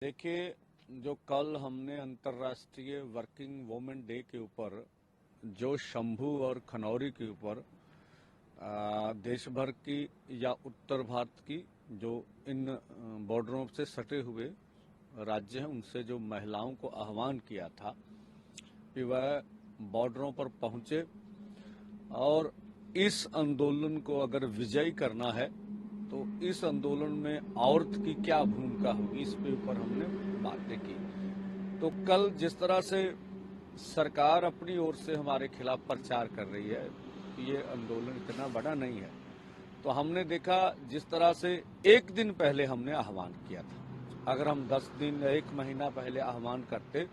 देखिए, जो कल हमने अंतर्राष्ट्रीय वर्किंग वुमेन डे के ऊपर जो शंभू और खनौरी के ऊपर देश भर की या उत्तर भारत की जो इन बॉर्डरों से सटे हुए राज्य हैं उनसे जो महिलाओं को आह्वान किया था कि वह बॉर्डरों पर पहुंचे और इस आंदोलन को अगर विजयी करना है तो इस आंदोलन में औरत की क्या भूमिका होगी, इस पे ऊपर हमने बातें की। तो कल जिस तरह से सरकार अपनी ओर से हमारे खिलाफ प्रचार कर रही है कि ये आंदोलन इतना बड़ा नहीं है, तो हमने देखा जिस तरह से एक दिन पहले हमने आह्वान किया था। अगर हम 10 दिन या 1 महीना पहले आह्वान करते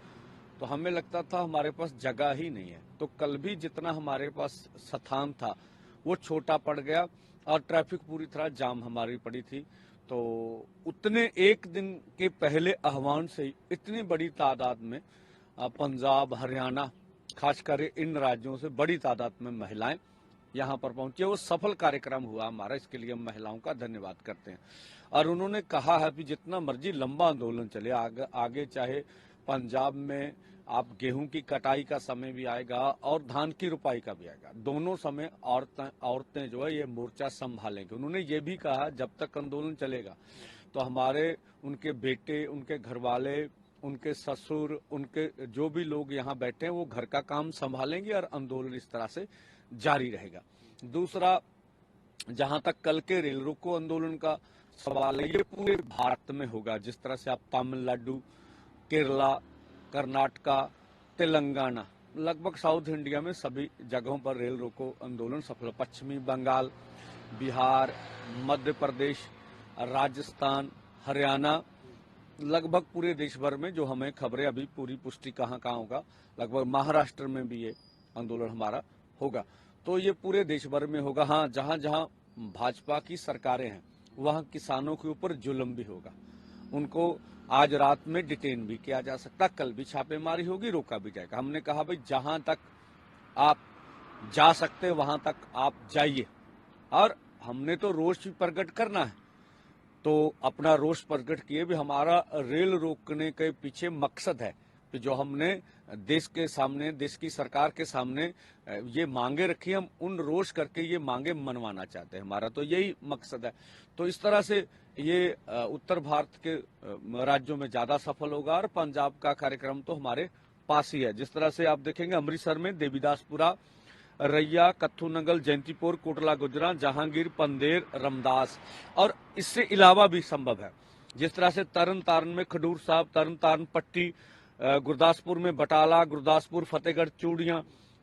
तो हमें लगता था हमारे पास जगह ही नहीं है। तो कल भी जितना हमारे पास स्थान था वो छोटा पड़ गया और ट्रैफिक पूरी तरह जाम हमारी पड़ी थी। तो उतने एक दिन के पहले आह्वान से ही इतनी बड़ी तादाद में पंजाब, हरियाणा, खासकर इन राज्यों से बड़ी तादाद में महिलाएं यहाँ पर पहुंचे। वो सफल कार्यक्रम हुआ हमारा, इसके लिए हम महिलाओं का धन्यवाद करते हैं। और उन्होंने कहा है कि जितना मर्जी लंबा आंदोलन चले, आगे चाहे पंजाब में आप गेहूं की कटाई का समय भी आएगा और धान की रुपाई का भी आएगा, दोनों समय औरतें जो है ये मोर्चा संभालेंगे। उन्होंने ये भी कहा जब तक आंदोलन चलेगा तो हमारे उनके बेटे, उनके घर वाले, उनके ससुर, उनके जो भी लोग यहाँ बैठे हैं वो घर का काम संभालेंगे और आंदोलन इस तरह से जारी रहेगा। दूसरा, जहां तक कल के रेल रोको आंदोलन का सवाल है, ये पूरे भारत में होगा। जिस तरह से आप तमिलनाडु, केरला, कर्नाटका, तेलंगाना, लगभग साउथ इंडिया में सभी जगहों पर रेल रोको आंदोलन सफल। पश्चिमी बंगाल, बिहार, मध्य प्रदेश, राजस्थान, हरियाणा, लगभग पूरे देश भर में, जो हमें खबरें अभी पूरी पुष्टि कहाँ होगा, लगभग महाराष्ट्र में भी ये आंदोलन हमारा होगा। तो ये पूरे देश भर में होगा। हाँ, जहां जहां भाजपा की सरकारें हैं वहां किसानों के ऊपर जुल्म भी होगा। उनको आज रात में डिटेन भी किया जा सकता, कल भी छापेमारी होगी, रोका भी जाएगा। हमने कहा भाई जहां तक आप जा सकते वहां तक आप जाइए, और हमने तो रोष भी प्रकट करना है, तो अपना रोष प्रकट किए भी। हमारा रेल रोकने के पीछे मकसद है कि जो हमने देश के सामने, देश की सरकार के सामने ये मांगे रखी, हम उन रोष करके ये मांगे मनवाना चाहते हैं। हमारा तो यही मकसद है। तो इस तरह से ये उत्तर भारत के राज्यों में ज्यादा सफल होगा और पंजाब का कार्यक्रम तो हमारे पास ही है। जिस तरह से आप देखेंगे अमृतसर में देवीदासपुरा, रैया, कत्थूनगल, जयंतीपुर, कोटला गुजरा, जहांगीर, पंदेर, रमदास, और इससे अलावा भी संभव है। जिस तरह से तरन तारण में खडूर साहब, तरन तारण पट्टी, गुरदासपुर में बटाला, गुरदासपुर, फतेहगढ़, चूड़ियां,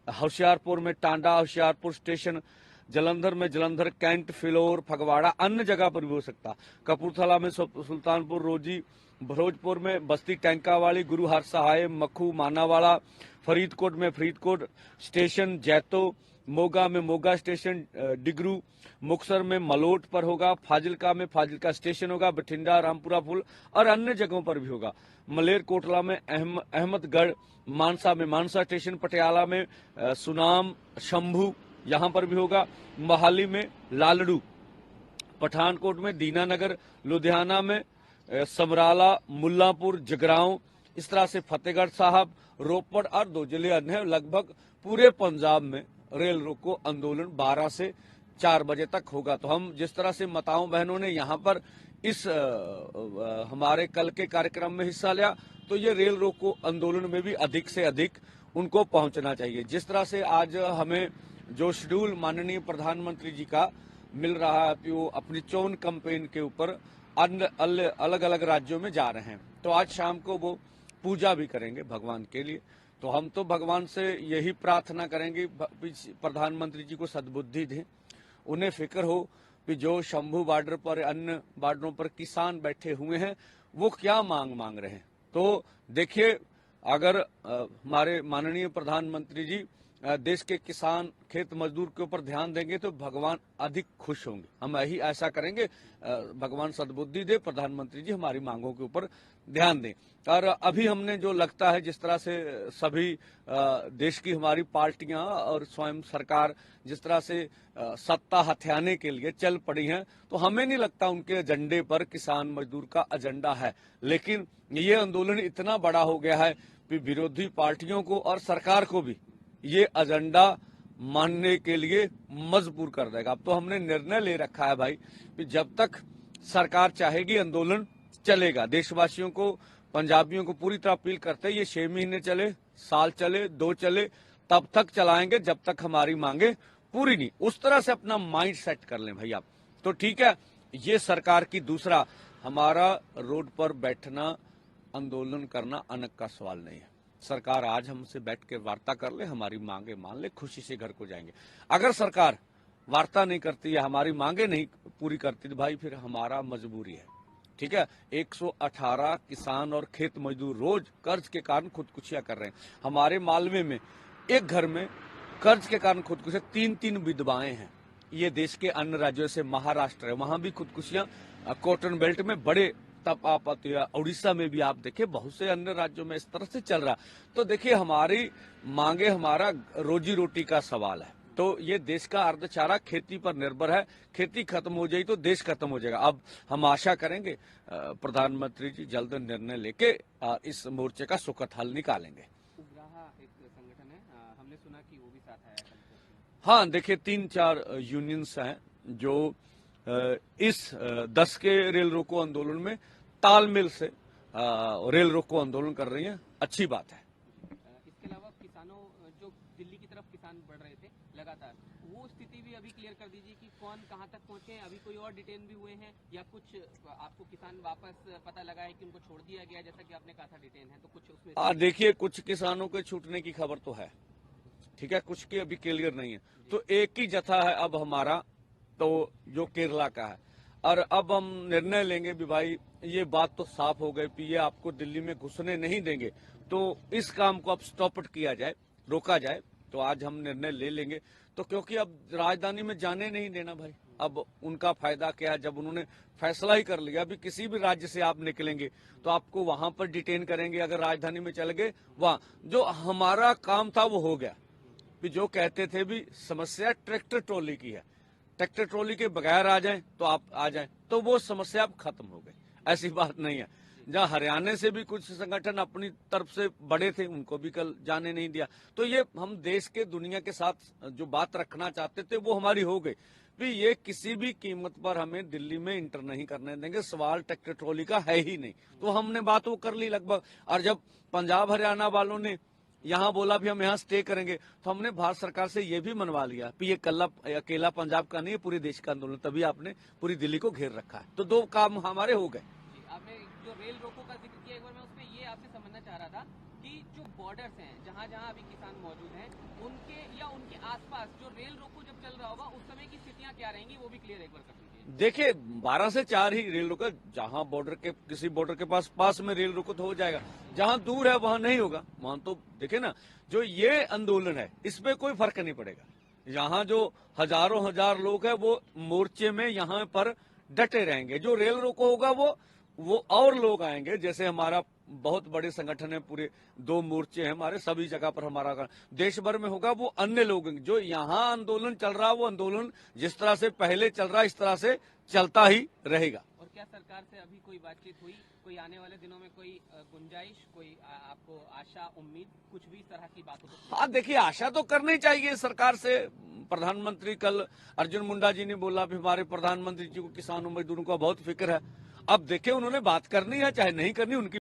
होशियारपुर में टांडा, होशियारपुर स्टेशन, जलंधर में जलंधर कैंट, फिलौर, फगवाड़ा, अन्य जगह पर भी हो सकता। कपूरथला में सुल्तानपुर रोजी, भरोजपुर में बस्ती टैंकावाली, गुरु हर सहाय, मखू, मानावाड़ा, फरीदकोट में फरीदकोट स्टेशन, जैतो, मोगा में मोगा स्टेशन, डिगरू, मुक्तसर में मलोट पर होगा, फाजिलका में फाजिलका स्टेशन होगा, बठिंडा, रामपुरा पुल और अन्य जगहों पर भी होगा। मलेरकोटला में अहमदगढ़, मानसा में मानसा स्टेशन, पटियाला में सुनाम, शंभू, यहाँ पर भी होगा। मोहाली में लालड़ू, पठानकोट में दीनानगर, लुधियाना में समराला, मुल्लापुर, जगरांव, इस तरह से फतेहगढ़ साहब, रोपड़ और 2 जिले अन्य हैं। लगभग पूरे पंजाब में रेल रोको आंदोलन 12 से 4 बजे तक होगा। तो हम जिस तरह से माताओं बहनों ने यहाँ पर इस हमारे कल के कार्यक्रम में हिस्सा लिया, तो ये रेल रोको आंदोलन में भी अधिक से अधिक उनको पहुंचना चाहिए। जिस तरह से आज हमें जो शेड्यूल माननीय प्रधानमंत्री जी का मिल रहा है कि वो अपनी चोन कैंपेन के ऊपर अलग अलग राज्यों में जा रहे हैं, तो आज शाम को वो पूजा भी करेंगे भगवान के लिए। तो हम तो भगवान से यही प्रार्थना करेंगे प्रधानमंत्री जी को सद्बुद्धि दें, उन्हें फिक्र हो कि जो शंभू बॉर्डर पर, अन्य बॉर्डरों पर किसान बैठे हुए हैं वो क्या मांग रहे हैं। तो देखिए, अगर हमारे माननीय प्रधानमंत्री जी देश के किसान खेत मजदूर के ऊपर ध्यान देंगे तो भगवान अधिक खुश होंगे। हम यही ऐसा करेंगे, भगवान सद्बुद्धि दे, प्रधानमंत्री जी हमारी मांगों के ऊपर ध्यान दें। और अभी हमने जो लगता है जिस तरह से सभी देश की हमारी पार्टियां और स्वयं सरकार जिस तरह से सत्ता हथियाने के लिए चल पड़ी हैं, तो हमें नहीं लगता उनके एजेंडे पर किसान मजदूर का एजेंडा है। लेकिन ये आंदोलन इतना बड़ा हो गया है कि विरोधी पार्टियों को और सरकार को भी ये एजेंडा मानने के लिए मजबूर कर देगा। अब तो हमने निर्णय ले रखा है भाई कि जब तक सरकार चाहेगी आंदोलन चलेगा। देशवासियों को, पंजाबियों को पूरी तरह अपील करते हैं, ये 6 महीने चले, साल चले, 2 चले, तब तक चलाएंगे जब तक हमारी मांगे पूरी नहीं। उस तरह से अपना माइंड सेट कर लें भाई आप, तो ठीक है। ये सरकार की दूसरा, हमारा रोड पर बैठना, आंदोलन करना अनक का सवाल नहीं है। सरकार आज हमसे बैठ के वार्ता कर ले, हमारी मांगे मान ले, खुशी से घर को जाएंगे। अगर सरकार वार्ता नहीं करती है, हमारी मांगे नहीं पूरी करती, तो भाई फिर हमारा मजबूरी है, ठीक है। 118 किसान और खेत मजदूर रोज कर्ज के कारण खुदकुशियां कर रहे हैं। हमारे मालवे में एक घर में कर्ज के कारण खुदकुशी 3-3 विधवाएं हैं। ये देश के अन्य राज्यों से महाराष्ट्र है, वहां भी खुदकुशियां, कॉटन बेल्ट में बड़े तब आप उड़ीसा में भी आप देखिए, बहुत से अन्य राज्यों में इस तरह से चल रहा। तो देखिए हमारी मांगे हमारा रोजी रोटी का सवाल है। तो ये देश का अर्धचारा खेती पर निर्भर है। खेती खत्म हो जाएगी तो देश खत्म हो जाएगा। अब हम आशा करेंगे प्रधानमंत्री जी जल्द निर्णय लेके इस मोर्चे का सुखद हल निकालेंगे। उग्राहा एक संगठन है, हमने सुना कि वो भी साथ आया है। हाँ देखिए, 3-4 यूनियंस हैं जो इस 10 के रेल रोको आंदोलन में तालमेल से रेल रोको आंदोलन कर रही हैं। अच्छी बात है। इसके अलावा किसानों, जो दिल्ली की तरफ किसान बढ़ रहे थे लगातार, वो स्थिति भी अभी क्लियर कर दीजिए कि कौन कहां तक पहुंचे हैं। अभी कोई और डिटेन भी हुए हैं या कुछ आपको किसान वापस पता लगा है कि उनको छोड़ दिया गया, जैसा कि आपने कहा था डिटेन है, तो कुछ उसमें देखिए, कुछ किसानों के छूटने की खबर तो है, ठीक है, कुछ की अभी क्लियर नहीं है। तो एक ही जथा है अब हमारा, तो जो केरला का है। और अब हम निर्णय लेंगे भी भाई ये बात तो साफ हो गई कि ये आपको दिल्ली में घुसने नहीं देंगे, तो इस काम को अब स्टॉप किया जाए, रोका जाए। तो आज हम निर्णय ले लेंगे, तो क्योंकि अब राजधानी में जाने नहीं देना भाई। अब उनका फायदा क्या है, जब उन्होंने फैसला ही कर लिया अभी किसी भी राज्य से आप निकलेंगे तो आपको वहां पर डिटेन करेंगे। अगर राजधानी में चले गए, वहां जो हमारा काम था वो हो गया। भी जो कहते थे भी समस्या ट्रैक्टर ट्रॉली की है, ट्रैक्टर ट्रॉली के बगैर आ जाएं तो आप आ जाएं, तो वो समस्या अब खत्म हो गई। ऐसी बात नहीं है। जहाँ हरियाणा से भी कुछ संगठन अपनी तरफ से बड़े थे, उनको भी कल जाने नहीं दिया। तो ये हम देश के दुनिया के साथ जो बात रखना चाहते थे वो हमारी हो गई। भी ये किसी भी कीमत पर हमें दिल्ली में इंटर नहीं करने देंगे, सवाल ट्रैक्टर ट्रॉली का है ही नहीं। तो हमने बात वो कर ली लगभग। और जब पंजाब हरियाणा वालों ने यहाँ बोला भी हम यहाँ स्टे करेंगे, तो हमने भारत सरकार से ये भी मनवा लिया कि ये अकेला पंजाब का नहीं है, पूरे देश का आंदोलन, तभी आपने पूरी दिल्ली को घेर रखा है। तो 2 काम हमारे हो गए। आपने जो रेल रोको का जिक्र किया, एक बार मैं उसमें ये आपसे समझना चाह रहा था कि जो बॉर्डर्स हैं, जहाँ जहाँ अभी किसान मौजूद हैं, उनके या उनके आसपास जो रेल रोको जब चल रहा होगा उस समय की स्थितियाँ क्या रहेंगी, वो भी क्लियर एक बार कर दीजिए। देखिए 12 से 4 ही रेल रोको, जहाँ बॉर्डर के किसी बॉर्डर के पास में रेल रोको तो हो जाएगा, जहाँ दूर है वहां नहीं होगा। वहां तो देखिए ना, जो ये आंदोलन है इसमें कोई फर्क नहीं पड़ेगा। यहाँ जो हजारों हजार लोग हैं वो मोर्चे में यहाँ पर डटे रहेंगे। जो रेल रोको होगा वो और लोग आएंगे। जैसे हमारा बहुत बड़े संगठन है, पूरे 2 मोर्चे हैं हमारे, सभी जगह पर हमारा देश भर में होगा। वो अन्य लोग जो यहाँ आंदोलन चल रहा है, वो आंदोलन जिस तरह से पहले चल रहा है इस तरह से चलता ही रहेगा। और क्या सरकार से अभी कोई बातचीत हुई, कोई आने वाले दिनों में कोई गुंजाइश, कोई आपको आशा, उम्मीद, कुछ भी इस तरह की बात हो तो? हाँ देखिए, आशा तो करनी चाहिए सरकार से। प्रधानमंत्री कल अर्जुन मुंडा जी ने बोला भी हमारे प्रधानमंत्री जी को किसानों मजदूरों का बहुत फिक्र है। अब देखिए उन्होंने बात करनी है चाहे नहीं करनी, उनकी